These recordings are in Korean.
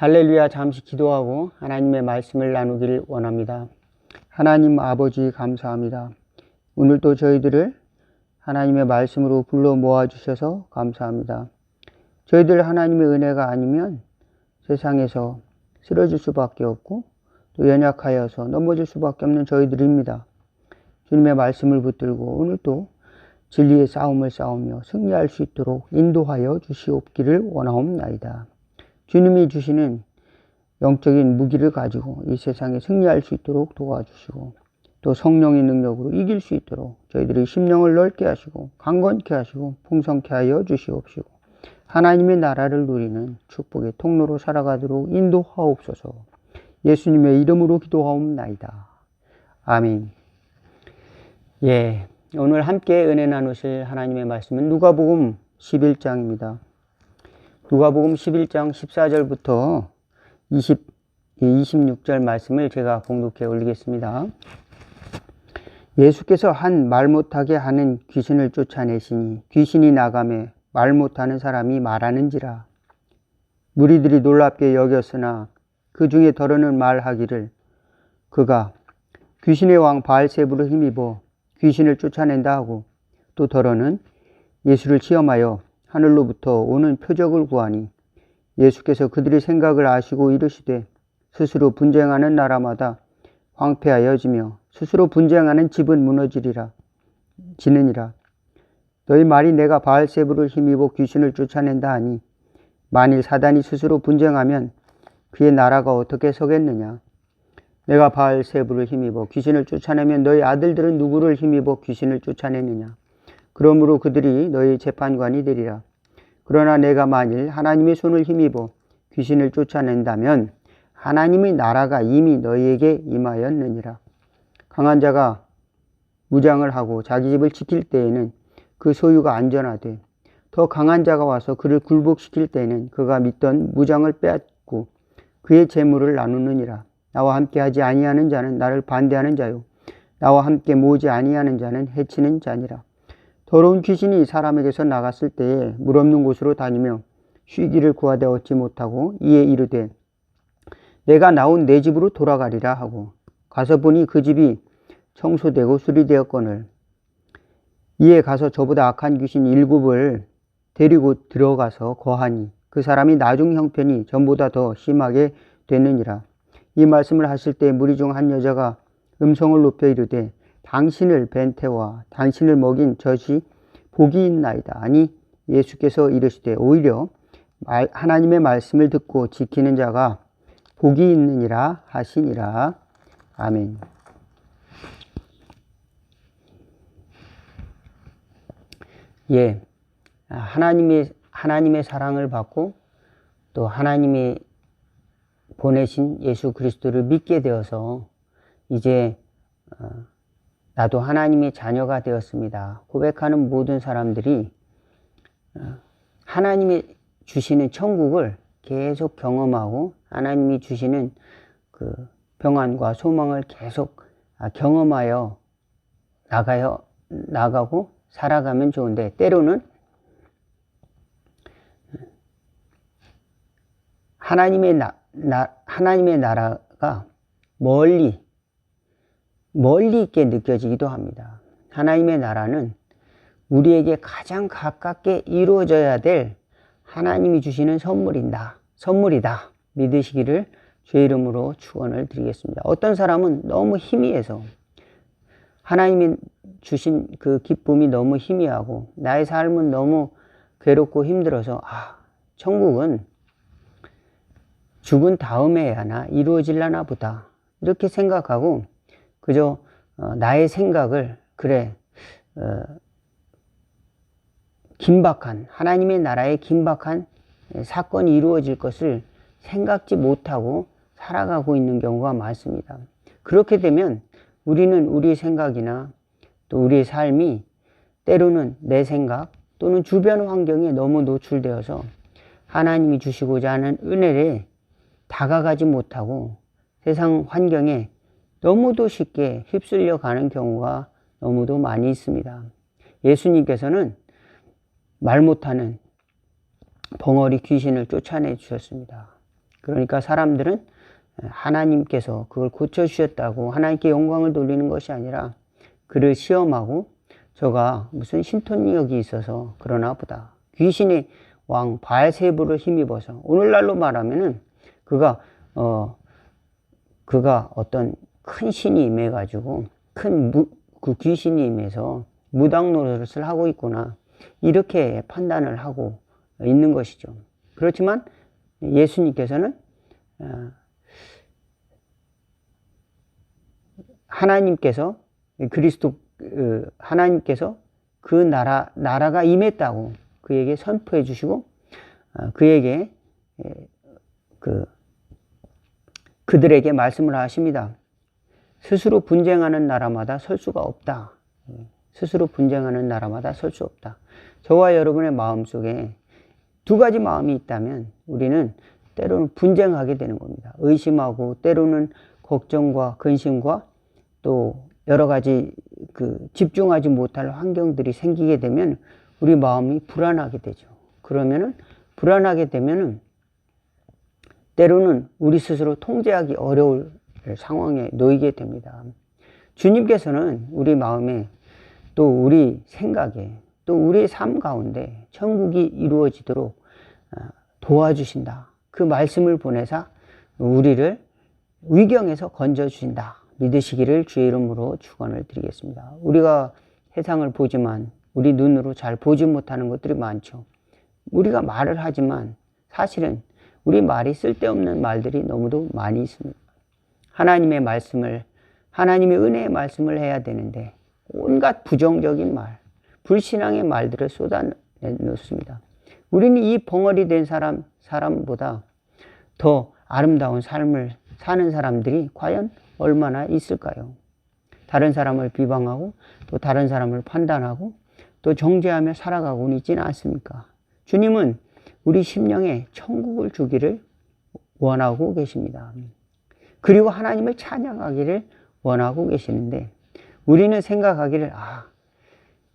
할렐루야. 잠시 기도하고 하나님의 말씀을 나누길 원합니다. 하나님 아버지 감사합니다. 오늘도 저희들을 하나님의 말씀으로 불러 모아주셔서 감사합니다. 저희들 하나님의 은혜가 아니면 세상에서 쓰러질 수밖에 없고 또 연약하여서 넘어질 수밖에 없는 저희들입니다. 주님의 말씀을 붙들고 오늘도 진리의 싸움을 싸우며 승리할 수 있도록 인도하여 주시옵기를 원하옵나이다. 주님이 주시는 영적인 무기를 가지고 이 세상에 승리할 수 있도록 도와주시고 또 성령의 능력으로 이길 수 있도록 저희들의 심령을 넓게 하시고 강건케 하시고 풍성케 하여 주시옵시고 하나님의 나라를 누리는 축복의 통로로 살아가도록 인도하옵소서. 예수님의 이름으로 기도하옵나이다. 아멘. 오늘 함께 은혜 나누실 하나님의 말씀은 누가복음 11장입니다. 누가복음 11장 14절부터 26절 말씀을 제가 봉독해 올리겠습니다. 예수께서 한 말 못하게 하는 귀신을 쫓아내시니 귀신이 나가매 말 못하는 사람이 말하는지라. 무리들이 놀랍게 여겼으나 그 중에 더러는 말하기를 그가 귀신의 왕 바알세불을 힘입어 귀신을 쫓아낸다 하고 또 더러는 예수를 시험하여 하늘로부터 오는 표적을 구하니 예수께서 그들의 생각을 아시고 이르시되 스스로 분쟁하는 나라마다 황폐하여지며 스스로 분쟁하는 집은 지느니라. 너희 말이 내가 바알세불을 힘입어 귀신을 쫓아낸다 하니 만일 사단이 스스로 분쟁하면 그의 나라가 어떻게 서겠느냐. 내가 바알세불을 힘입어 귀신을 쫓아내면 너희 아들들은 누구를 힘입어 귀신을 쫓아내느냐. 그러므로 그들이 너희 재판관이 되리라. 그러나 내가 만일 하나님의 손을 힘입어 귀신을 쫓아낸다면 하나님의 나라가 이미 너희에게 임하였느니라. 강한 자가 무장을 하고 자기 집을 지킬 때에는 그 소유가 안전하되 더 강한 자가 와서 그를 굴복시킬 때에는 그가 믿던 무장을 빼앗고 그의 재물을 나누느니라. 나와 함께 하지 아니하는 자는 나를 반대하는 자요 나와 함께 모으지 아니하는 자는 해치는 자니라. 더러운 귀신이 사람에게서 나갔을 때에 물 없는 곳으로 다니며 쉬기를 구하되 얻지 못하고 이에 이르되 내가 나온 내 집으로 돌아가리라 하고 가서 보니 그 집이 청소되고 수리되었거늘 이에 가서 저보다 악한 귀신 7을 데리고 들어가서 거하니 그 사람이 나중 형편이 전보다 더 심하게 되느니라. 이 말씀을 하실 때 무리 중 한 여자가 음성을 높여 이르되 당신을 뵌 태와 당신을 먹인 젖이 복이 있나이다. 아니 예수께서 이르시되 오히려 하나님의 말씀을 듣고 지키는 자가 복이 있느니라 하시니라. 아멘. 하나님의 사랑을 받고 또 하나님이 보내신 예수 그리스도를 믿게 되어서 이제 나도 하나님의 자녀가 되었습니다. 고백하는 모든 사람들이 하나님이 주시는 천국을 계속 경험하고 하나님이 주시는 그 평안과 소망을 계속 경험하여 나가고 살아가면 좋은데 때로는 하나님의 나라가 멀리 있게 느껴지기도 합니다. 하나님의 나라는 우리에게 가장 가깝게 이루어져야 될 하나님이 주시는 선물이다 믿으시기를 주의 이름으로 축원을 드리겠습니다. 어떤 사람은 너무 희미해서 하나님이 주신 그 기쁨이 너무 희미하고 나의 삶은 너무 괴롭고 힘들어서 천국은 죽은 다음에야나 이루어질라나 보다 이렇게 생각하고 그저 나의 생각을 긴박한 하나님의 나라의 긴박한 사건이 이루어질 것을 생각지 못하고 살아가고 있는 경우가 많습니다. 그렇게 되면 우리는 우리의 생각이나 또 우리의 삶이 때로는 내 생각 또는 주변 환경에 너무 노출되어서 하나님이 주시고자 하는 은혜에 다가가지 못하고 세상 환경에 너무도 쉽게 휩쓸려 가는 경우가 너무도 많이 있습니다. 예수님께서는 말 못하는 벙어리 귀신을 쫓아내 주셨습니다. 그러니까 사람들은 하나님께서 그걸 고쳐주셨다고 하나님께 영광을 돌리는 것이 아니라 그를 시험하고 저가 무슨 신통력이 있어서 그러나 보다. 귀신의 왕 바알세불을 힘입어서 오늘날로 말하면은 그가 어떤 큰 신이 임해가지고 그 귀신이 임해서 무당 노릇을 하고 있구나 이렇게 판단을 하고 있는 것이죠. 그렇지만 예수님께서는 하나님께서 하나님께서 그 나라가 임했다고 그에게 선포해 주시고 그에게 그들에게 말씀을 하십니다. 스스로 분쟁하는 나라마다 설 수가 없다. 스스로 분쟁하는 나라마다 설 수 없다. 저와 여러분의 마음속에 두 가지 마음이 있다면 우리는 때로는 분쟁하게 되는 겁니다. 의심하고 때로는 걱정과 근심과 또 여러 가지 집중하지 못할 환경들이 생기게 되면 우리 마음이 불안하게 되죠. 그러면은 불안하게 되면은 때로는 우리 스스로 통제하기 어려울 상황에 놓이게 됩니다. 주님께서는 우리 마음에 또 우리 생각에 또 우리의 삶 가운데 천국이 이루어지도록 도와주신다. 그 말씀을 보내사 우리를 위경에서 건져주신다. 믿으시기를 주의 이름으로 축원을 드리겠습니다. 우리가 세상을 보지만 우리 눈으로 잘 보지 못하는 것들이 많죠. 우리가 말을 하지만 사실은 우리 말이 쓸데없는 말들이 너무도 많이 있습니다. 하나님의 말씀을, 하나님의 은혜의 말씀을 해야 되는데 온갖 부정적인 말, 불신앙의 말들을 쏟아내놓습니다. 우리는 이 벙어리 된 사람보다 더 아름다운 삶을 사는 사람들이 과연 얼마나 있을까요? 다른 사람을 비방하고 또 다른 사람을 판단하고 또 정죄하며 살아가고는 있지는 않습니까? 주님은 우리 심령에 천국을 주기를 원하고 계십니다. 그리고 하나님을 찬양하기를 원하고 계시는데 우리는 생각하기를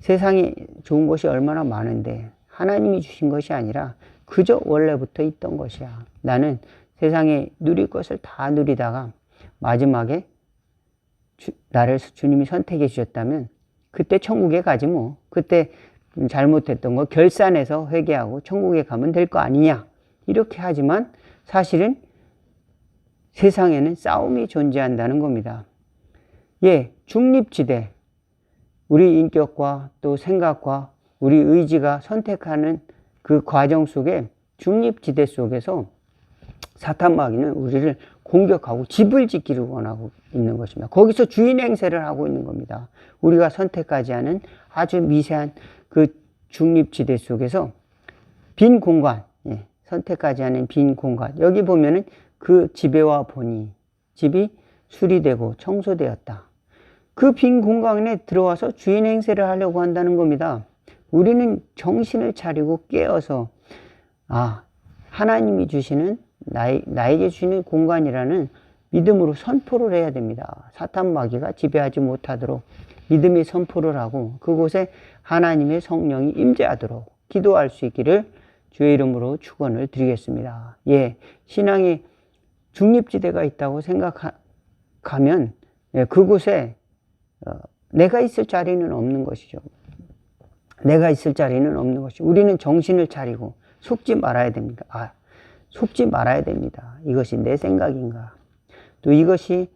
세상에 좋은 것이 얼마나 많은데 하나님이 주신 것이 아니라 그저 원래부터 있던 것이야. 나는 세상에 누릴 것을 다 누리다가 마지막에 나를 주님이 선택해 주셨다면 그때 천국에 가지 뭐. 그때 잘못했던 거 결산해서 회개하고 천국에 가면 될 거 아니냐. 이렇게 하지만 사실은 세상에는 싸움이 존재한다는 겁니다. 중립지대. 우리 인격과 또 생각과 우리 의지가 선택하는 그 과정 속에 중립지대 속에서 사탄 마귀는 우리를 공격하고 집을 짓기를 원하고 있는 것입니다. 거기서 주인 행세를 하고 있는 겁니다. 우리가 선택하지 않은 아주 미세한 그 중립지대 속에서 빈 공간, 선택하지 않은 빈 공간. 여기 보면은 그 지배와 보니 집이 수리되고 청소되었다. 그 빈 공간에 들어와서 주인 행세를 하려고 한다는 겁니다. 우리는 정신을 차리고 깨어서 하나님이 주시는 나에게 주시는 공간이라는 믿음으로 선포를 해야 됩니다. 사탄 마귀가 지배하지 못하도록 믿음의 선포를 하고 그곳에 하나님의 성령이 임재하도록 기도할 수 있기를 주의 이름으로 축원을 드리겠습니다. 신앙의 중립지대가 있다고 생각하면 그곳에 내가 있을 자리는 없는 것이죠. 내가 있을 자리는 없는 것이죠. 우리는 정신을 차리고 속지 말아야 됩니다. 속지 말아야 됩니다. 이것이 내 생각인가? 또 이것이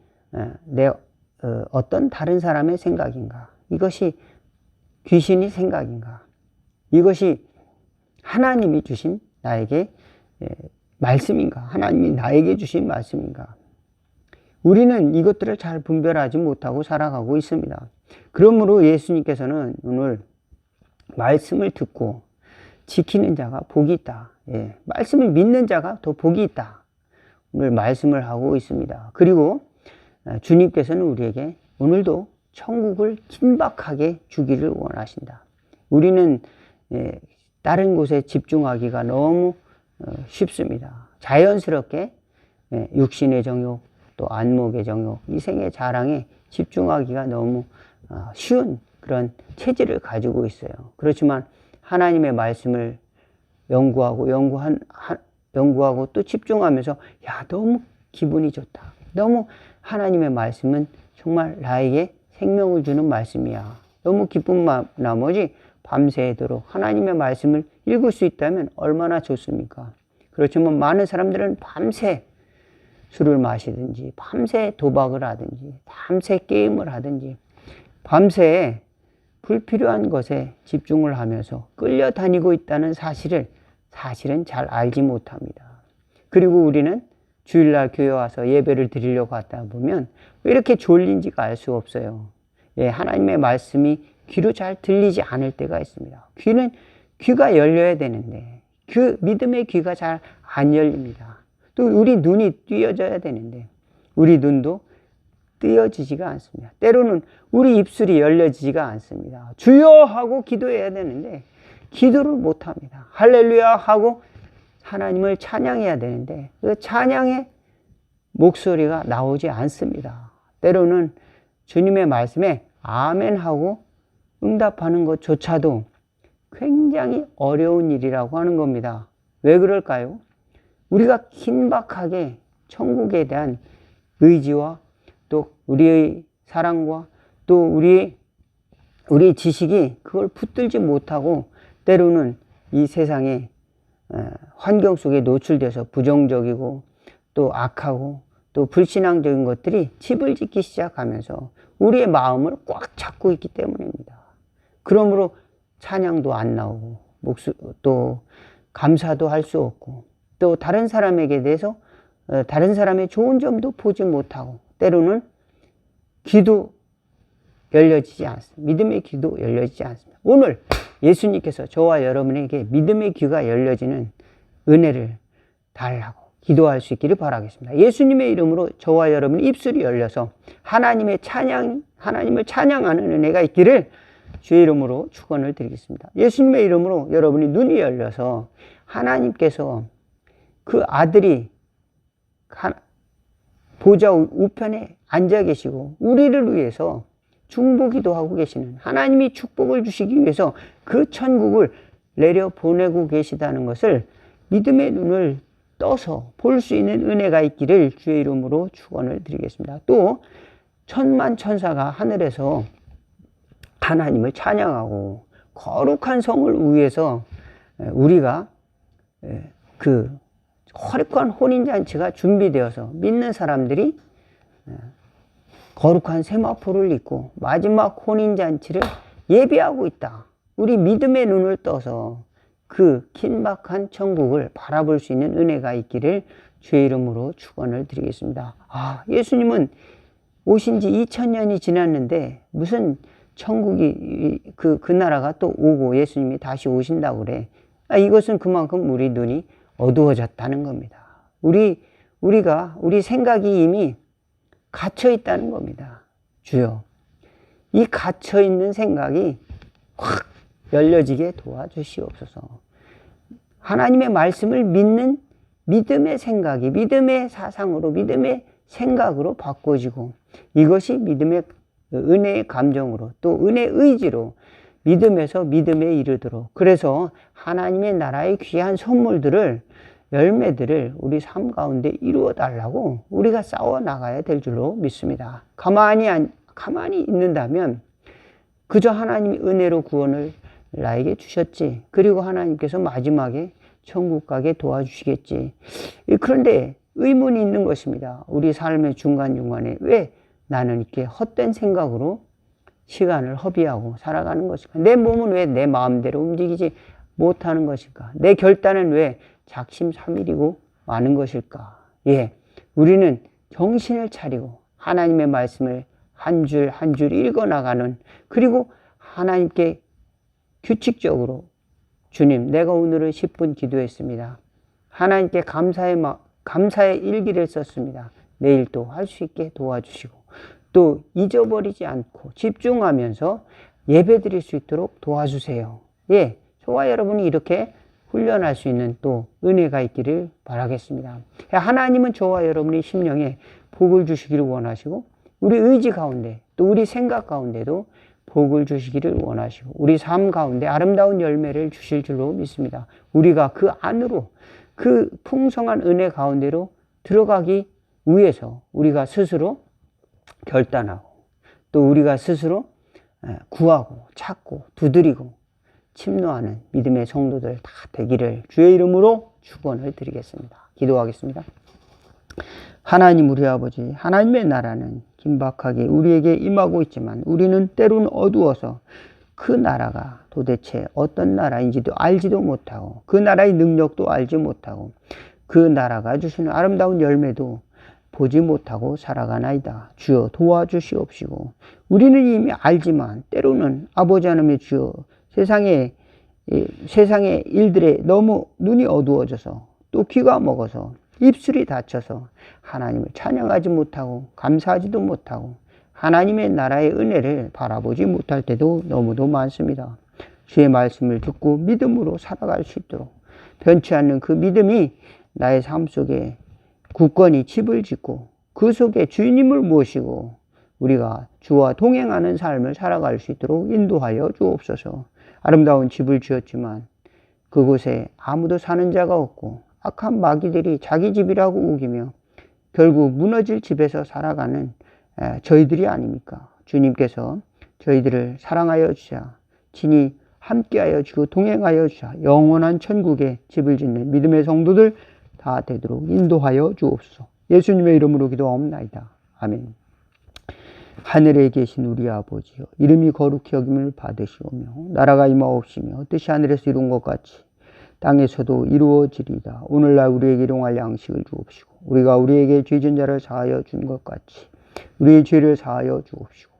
어떤 다른 사람의 생각인가? 이것이 귀신의 생각인가? 이것이 하나님이 주신 나에게 말씀인가? 하나님이 나에게 주신 말씀인가? 우리는 이것들을 잘 분별하지 못하고 살아가고 있습니다. 그러므로 예수님께서는 오늘 말씀을 듣고 지키는 자가 복이 있다. 말씀을 믿는 자가 더 복이 있다. 오늘 말씀을 하고 있습니다. 그리고 주님께서는 우리에게 오늘도 천국을 긴박하게 주기를 원하신다. 우리는 다른 곳에 집중하기가 너무 쉽습니다. 자연스럽게 육신의 정욕, 또 안목의 정욕, 이생의 자랑에 집중하기가 너무 쉬운 그런 체질을 가지고 있어요. 그렇지만 하나님의 말씀을 연구하고 연구하고 또 집중하면서 야, 너무 기분이 좋다. 너무 하나님의 말씀은 정말 나에게 생명을 주는 말씀이야. 너무 기쁜 나머지 밤새도록 하나님의 말씀을 읽을 수 있다면 얼마나 좋습니까? 그렇지만 많은 사람들은 밤새 술을 마시든지 밤새 도박을 하든지 밤새 게임을 하든지 밤새 불필요한 것에 집중을 하면서 끌려다니고 있다는 사실은 잘 알지 못합니다. 그리고 우리는 주일날 교회 와서 예배를 드리려고 하다 보면 왜 이렇게 졸린지가 알 수 없어요. 예, 하나님의 말씀이 귀로 잘 들리지 않을 때가 있습니다. 귀가 열려야 되는데 그 믿음의 귀가 잘 안 열립니다. 또 우리 눈이 띄어져야 되는데 우리 눈도 띄어지지가 않습니다. 때로는 우리 입술이 열려지지가 않습니다. 주여 하고 기도해야 되는데 기도를 못합니다. 할렐루야 하고 하나님을 찬양해야 되는데 그 찬양의 목소리가 나오지 않습니다. 때로는 주님의 말씀에 아멘 하고 응답하는 것조차도 굉장히 어려운 일이라고 하는 겁니다. 왜 그럴까요? 우리가 긴박하게 천국에 대한 의지와 또 우리의 사랑과 또 우리의 지식이 그걸 붙들지 못하고 때로는 이 세상의 환경 속에 노출돼서 부정적이고 또 악하고 또 불신앙적인 것들이 집을 짓기 시작하면서 우리의 마음을 꽉 잡고 있기 때문입니다. 그러므로 찬양도 안 나오고 또 감사도 할 수 없고 또 다른 사람에게 대해서 다른 사람의 좋은 점도 보지 못하고 때로는 귀도 열려지지 않습니다. 믿음의 귀도 열려지지 않습니다. 오늘 예수님께서 저와 여러분에게 믿음의 귀가 열려지는 은혜를 달라고 기도할 수 있기를 바라겠습니다. 예수님의 이름으로 저와 여러분 입술이 열려서 하나님을 찬양하는 은혜가 있기를 주의 이름으로 축원을 드리겠습니다. 예수님의 이름으로 여러분이 눈이 열려서 하나님께서 그 아들이 보좌 우편에 앉아 계시고 우리를 위해서 중보기도 하고 계시는 하나님이 축복을 주시기 위해서 그 천국을 내려 보내고 계시다는 것을 믿음의 눈을 떠서 볼 수 있는 은혜가 있기를 주의 이름으로 축원을 드리겠습니다. 또 천만 천사가 하늘에서 하나님을 찬양하고 거룩한 성을 위해서 우리가 그 거룩한 혼인잔치가 준비되어서 믿는 사람들이 거룩한 세마포를 입고 마지막 혼인잔치를 예비하고 있다. 우리 믿음의 눈을 떠서 그 긴박한 천국을 바라볼 수 있는 은혜가 있기를 주의 이름으로 축원을 드리겠습니다. 예수님은 오신 지 2000년이 지났는데 무슨 천국이 그 나라가 또 오고 예수님이 다시 오신다고 그래. 이것은 그만큼 우리 눈이 어두워졌다는 겁니다. 우리 생각이 이미 갇혀 있다는 겁니다. 주여, 이 갇혀 있는 생각이 확 열려지게 도와주시옵소서. 하나님의 말씀을 믿는 믿음의 생각이 믿음의 사상으로 믿음의 생각으로 바꿔지고 이것이 믿음의 은혜의 감정으로 또 은혜의 의지로 믿음에서 믿음에 이르도록 그래서 하나님의 나라의 귀한 선물들을 열매들을 우리 삶 가운데 이루어 달라고 우리가 싸워 나가야 될 줄로 믿습니다. 가만히 있는다면 그저 하나님이 은혜로 구원을 나에게 주셨지. 그리고 하나님께서 마지막에 천국 가게 도와주시겠지. 그런데 의문이 있는 것입니다. 우리 삶의 중간중간에 왜 나는 이렇게 헛된 생각으로 시간을 허비하고 살아가는 것일까? 내 몸은 왜 내 마음대로 움직이지 못하는 것일까? 내 결단은 왜 작심삼일이고 많은 것일까? 우리는 정신을 차리고 하나님의 말씀을 한 줄 한 줄 읽어나가는 그리고 하나님께 규칙적으로 주님, 내가 오늘은 10분 기도했습니다. 하나님께 감사의 일기를 썼습니다. 내일 또 할 수 있게 도와주시고 또 잊어버리지 않고 집중하면서 예배드릴 수 있도록 도와주세요. 저와 여러분이 이렇게 훈련할 수 있는 또 은혜가 있기를 바라겠습니다. 하나님은 저와 여러분의 심령에 복을 주시기를 원하시고 우리 의지 가운데 또 우리 생각 가운데도 복을 주시기를 원하시고 우리 삶 가운데 아름다운 열매를 주실 줄로 믿습니다. 우리가 그 그 풍성한 은혜 가운데로 들어가기 위해서 우리가 스스로 결단하고 또 우리가 스스로 구하고 찾고 두드리고 침노하는 믿음의 성도들 다 되기를 주의 이름으로 축원을 드리겠습니다. 기도하겠습니다. 하나님 우리 아버지, 하나님의 나라는 긴박하게 우리에게 임하고 있지만 우리는 때로는 어두워서 그 나라가 도대체 어떤 나라인지도 알지도 못하고 그 나라의 능력도 알지 못하고 그 나라가 주시는 아름다운 열매도 보지 못하고 살아가나이다. 주여 도와주시옵시고 우리는 이미 알지만 때로는 아버지 하나님의 주여 세상의 일들에 너무 눈이 어두워져서 또 귀가 먹어서 입술이 닫혀서 하나님을 찬양하지 못하고 감사하지도 못하고 하나님의 나라의 은혜를 바라보지 못할 때도 너무도 많습니다. 주의 말씀을 듣고 믿음으로 살아갈 수 있도록 변치 않는 그 믿음이 나의 삶 속에 굳건히 집을 짓고 그 속에 주님을 모시고 우리가 주와 동행하는 삶을 살아갈 수 있도록 인도하여 주옵소서. 아름다운 집을 지었지만 그곳에 아무도 사는 자가 없고 악한 마귀들이 자기 집이라고 우기며 결국 무너질 집에서 살아가는 저희들이 아닙니까? 주님께서 저희들을 사랑하여 주사 친히 함께하여 주고 동행하여 주사 영원한 천국에 집을 짓는 믿음의 성도들 다 되도록 인도하여 주옵소서. 예수님의 이름으로 기도하옵나이다. 아멘. 하늘에 계신 우리 아버지여, 이름이 거룩히 여김을 받으시오며 나라가 임하옵시며 뜻이 하늘에서 이룬 것 같이 땅에서도 이루어지리이다. 오늘날 우리에게 일용할 양식을 주옵시고 우리가 우리에게 죄진 자를 사하여 준 것 같이 우리의 죄를 사하여 주옵시고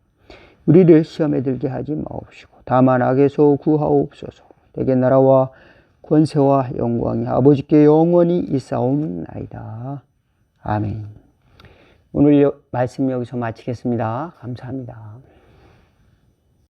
우리를 시험에 들게 하지 마옵시고 다만 악에서 구하옵소서. 대개 나라와 권세와 영광이 아버지께 영원히 있사옵나이다. 아멘. 오늘 말씀 여기서 마치겠습니다. 감사합니다.